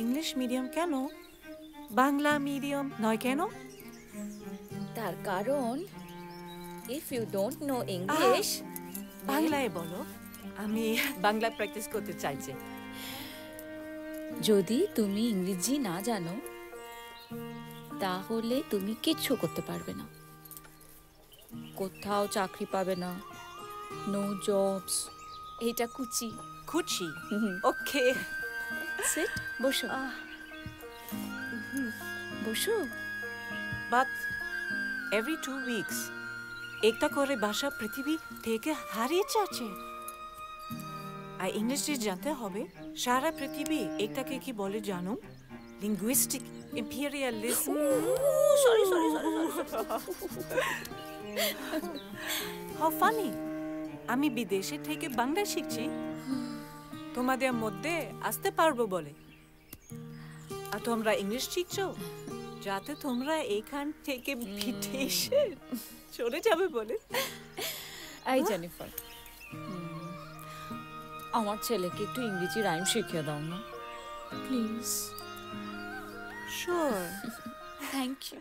English medium কেন, Bangla medium নয় কেন? তার কারণ if you don't know English, বাংলায় বলো, আমি বাংলা প্র্যাকটিস করতে চাইছি। যদি তুমি ইংরেজি না জানো তাহলে তুমি কিচ্ছু করতে পারবে না, কোথাও চাকরি পাবে না, নো জবস। এটা কুচি। খুশি, ওকে। সিট, বসো বসো। বাট এভরি 2 উইকস একটা করে ভাষা পৃথিবী থেকে হারিয়ে যাচ্ছে। আর ইংলিশে জানতে হবে। সারা পৃথিবী একটাকে কি বলে জানো? Linguistic imperialism. Sorry sorry sorry how funny! আমি বিদেশে থেকে বাংলা শিখছি তোমাদের মধ্যে আসতে পারবো বলে, আর তোমরা ইংলিশ শিখছো যাতে তোমরা এখান থেকে বিদেশে চলে যাবে বলে। এই জেনিফার, আমার ছেলেকে একটু ইংরেজি রাইম শিখিয়ে দাও না প্লিজ। শিওর। Thank you.